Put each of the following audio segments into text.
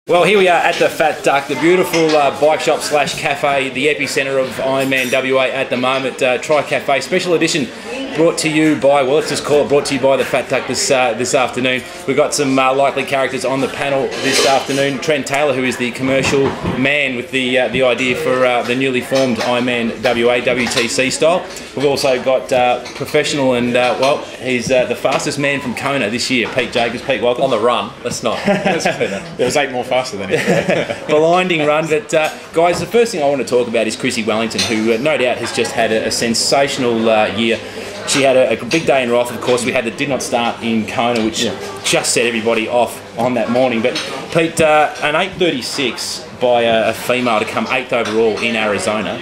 Well, here we are at the Fat Duck, the beautiful bike shop slash cafe, the epicentre of Ironman WA at the moment. Tri Cafe special edition, brought to you by, well, let's just call it brought to you by the Fat Duck this afternoon. We've got some likely characters on the panel this afternoon. Trent Taylor, who is the commercial man with the idea for the newly formed Ironman WA WTC style. We've also got professional and well, he's the fastest man from Kona this year, Pete Jacobs. Pete, welcome. On the run, let's not. There was 8 more faster than it. Blinding run. But guys, the first thing I want to talk about is Chrissy Wellington, who no doubt has just had a sensational year. She had a big day in Roth, of course. We had the did not start in Kona, which just set everybody off on that morning. But Pete, an 8:36 by a female to come 8th overall in Arizona.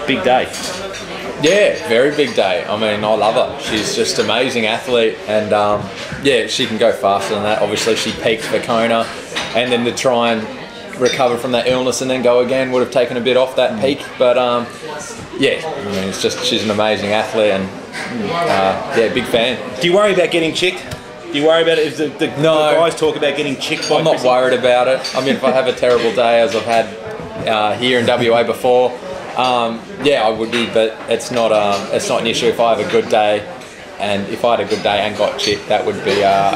Big day. Yeah, very big day. I mean, I love her. She's just an amazing athlete, and yeah, she can go faster than that. Obviously, she peaked for Kona, and then to try and recover from that illness and then go again would have taken a bit off that peak. But yeah, I mean, it's just she's an amazing athlete, and yeah, big fan. Do you worry about getting chicked? Do you worry about it if the guys talk about getting chicked by I'm not Chrissy? worried about it. I mean, if I have a terrible day as I've had here in WA before, yeah, I would be, but it's not an issue if I have a good day. And if I had a good day and got chicked, that would be,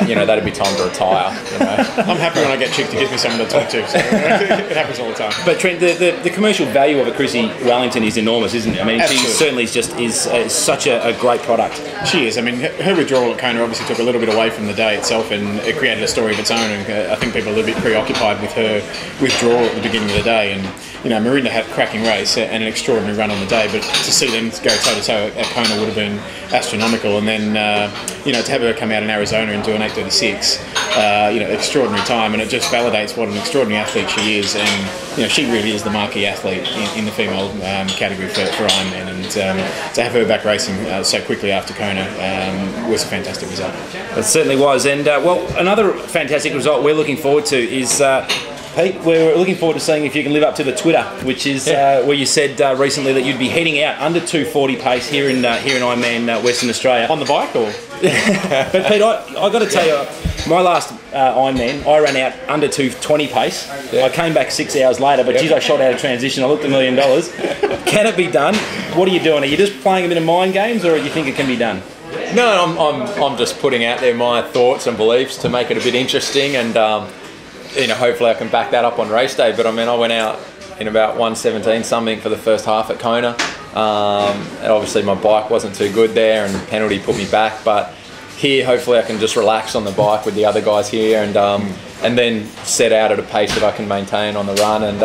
you know, that'd be time to retire. You know? I'm happy when I get chicked. It gives me someone to talk to. So it happens all the time. But Trent, the commercial value of a Chrissy Wellington is enormous, isn't it? I mean, Absolutely. she certainly is such a great product. She is. I mean, her withdrawal at Kona obviously took a little bit away from the day itself, and it created a story of its own. And I think people are a little bit preoccupied with her withdrawal at the beginning of the day. And you know, Marinda had a cracking race and an extraordinary run on the day, but to see them go toe to toe at Kona would have been astronomical. And then you know, to have her come out in Arizona and do an 8:36, you know, extraordinary time, and it just validates what an extraordinary athlete she is. And you know, she really is the marquee athlete in the female category for Ironman. And to have her back racing so quickly after Kona was a fantastic result. It certainly was. And well, another fantastic result we're looking forward to is Pete, we're looking forward to seeing if you can live up to the Twitter, which is where you said recently that you'd be heading out under 2:40 pace here in Ironman Western Australia. On the bike, or? But Pete, I got to tell you, my last Ironman, I ran out under 2:20 pace. Yeah. I came back 6 hours later, but geez, I shot out of transition. I looked $1 million. Can it be done? What are you doing? Are you just playing a bit of mind games, or do you think it can be done? No, I'm just putting out there my thoughts and beliefs to make it a bit interesting, and you know, hopefully I can back that up on race day. But I mean, I went out in about 1:17 something for the first half at Kona, and obviously my bike wasn't too good there, and the penalty put me back. But here, hopefully I can just relax on the bike with the other guys here, and then set out at a pace that I can maintain on the run. And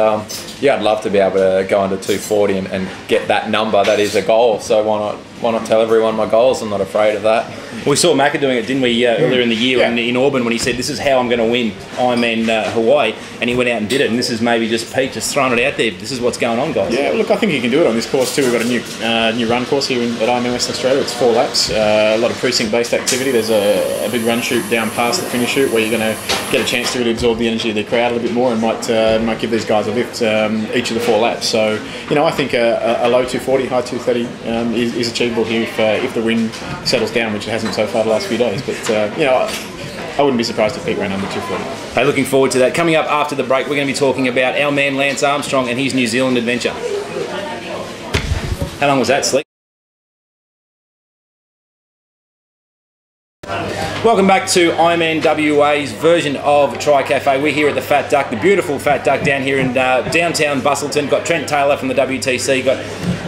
yeah, I'd love to be able to go under 2:40 and get that number. That is a goal, so why not tell everyone my goals? I'm not afraid of that. We saw Macca doing it, didn't we, earlier in the year in Auburn, when he said, this is how I'm going to win Ironman Hawaii, and he went out and did it. And this is maybe just Pete just throwing it out there. This is what's going on, guys. Yeah, look, I think you can do it on this course too. We've got a new run course here at Ironman Western Australia. It's 4 laps, a lot of precinct-based activity. There's a big run chute down past the finish chute where you're going to get a chance to really absorb the energy of the crowd a little bit more, and might give these guys a lift each of the 4 laps. So, you know, I think a low 240, high 230 is achievable here if the wind settles down, which it hasn't so far the last few days. But you know, I wouldn't be surprised if Pete ran under 240. Hey, looking forward to that. Coming up after the break, we're going to be talking about our man Lance Armstrong and his New Zealand adventure. How long was that, Slick? Welcome back to Ironman WA's version of Tri Cafe. We're here at the Fat Duck, the beautiful Fat Duck down here in downtown Bustleton. Got Trent Taylor from the WTC, got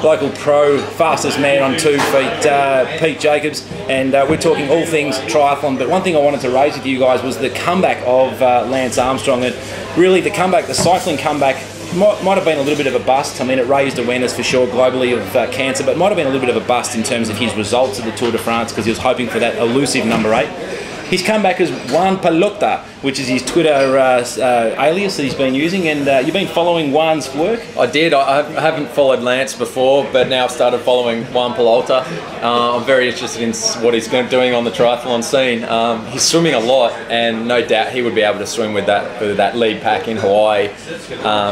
local pro, fastest man on 2 feet, Pete Jacobs, and we're talking all things triathlon. But one thing I wanted to raise with you guys was the comeback of Lance Armstrong, and really the cycling comeback might have been a little bit of a bust. I mean, it raised awareness for sure globally of cancer, but might have been a little bit of a bust in terms of his results at the Tour de France, because he was hoping for that elusive number 8. His comeback is Juan Pelota, which is his Twitter alias that he's been using, and you've been following Juan's work? I did. I haven't followed Lance before, but now I've started following Juan Pelota. I'm very interested in what he's doing on the triathlon scene. He's swimming a lot, and no doubt he would be able to swim with that lead pack in Hawaii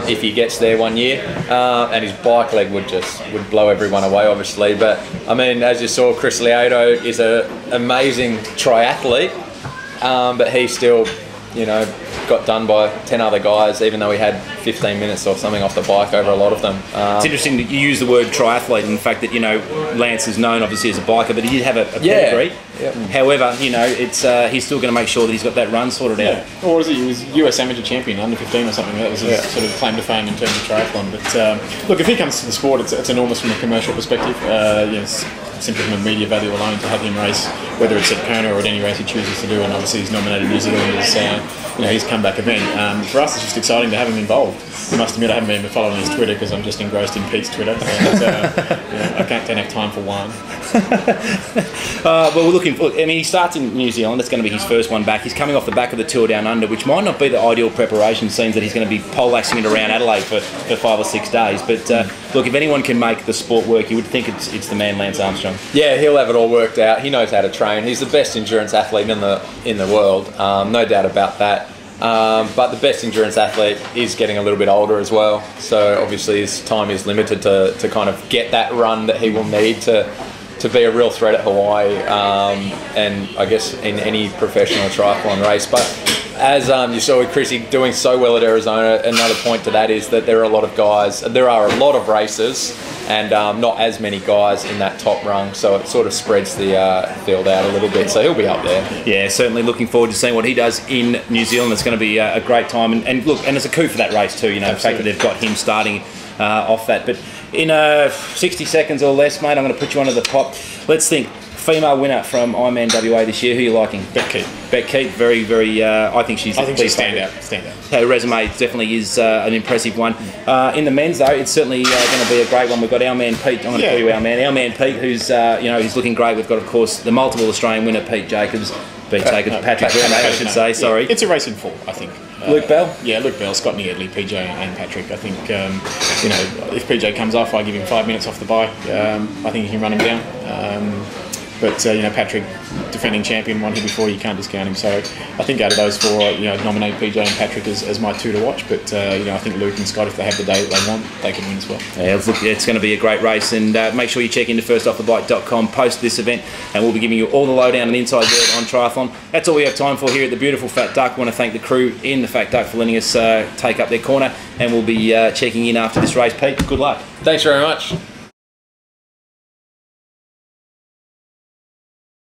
if he gets there one year. And his bike leg would blow everyone away, obviously. But I mean, as you saw, Chris Lieto is an amazing triathlete, but he still got done by 10 other guys, even though he had 15 minutes or something off the bike over a lot of them. It's interesting that you use the word triathlete, and the fact that Lance is known obviously as a biker, but he did have a pedigree. Yep. However, it's he's still going to make sure that he's got that run sorted out. Or what was he? He was US amateur champion under 15 or something. That was his sort of claim to fame in terms of triathlon. But look, if he comes to the sport, it's enormous from a commercial perspective. Simply from a media value alone, to have him race, whether it's at Kona or at any race he chooses to do, and obviously he's nominated New Zealand as his comeback event. For us, it's just exciting to have him involved. I must admit, I haven't been following his Twitter because I'm just engrossed in Pete's Twitter. And, I don't have time for wine. Well, we're looking for. I mean, he starts in New Zealand. That's going to be his first one back. He's coming off the back of the Tour Down Under, which might not be the ideal preparation. Seems that he's going to be poleaxing it around Adelaide for 5 or 6 days. But look, if anyone can make the sport work, you would think it's the man Lance Armstrong. Yeah, he'll have it all worked out. He knows how to train. He's the best endurance athlete in the world, no doubt about that. But the best endurance athlete is getting a little bit older as well. So obviously his time is limited to kind of get that run that he will need to be a real threat at Hawaii, and I guess in any professional triathlon race. But as you saw with Chrissy doing so well at Arizona, another point to that is that there are a lot of races and not as many guys in that top rung, so it sort of spreads the field out a little bit, so he'll be up there. Yeah, certainly looking forward to seeing what he does in New Zealand. It's going to be a great time, and look, and it's a coup for that race too, the fact that they've got him starting off that. But in 60 seconds or less, mate, I'm going to put you onto the pop. Let's think. Female winner from Ironman WA this year. Who are you liking? Beck Keith. Beck Keith, very, very. I think she's stand out. Her resume definitely is an impressive one. In the men's though, it's certainly going to be a great one. We've got our man Pete. I'm going to call you our man Pete, who's he's looking great. We've got of course the multiple Australian winner Patrick Burnett, I should say. Sorry, it's a race in full, I think. Luke Bell? Yeah, Luke Bell, Scott Needley, PJ and Patrick. I think, if PJ comes off, I give him 5 minutes off the bike. I think he can run him down. But Patrick, defending champion, won here before. You can't discount him. So I think out of those four, nominate PJ and Patrick as my two to watch. But I think Luke and Scott, if they have the day that they want, they can win as well. Yeah, look, it's going to be a great race, and make sure you check into firstoffthebike.com post this event, and we'll be giving you all the lowdown and inside word on triathlon. That's all we have time for here at the beautiful Fat Duck. I want to thank the crew in the Fat Duck for letting us take up their corner, and we'll be checking in after this race. Pete, good luck. Thanks very much.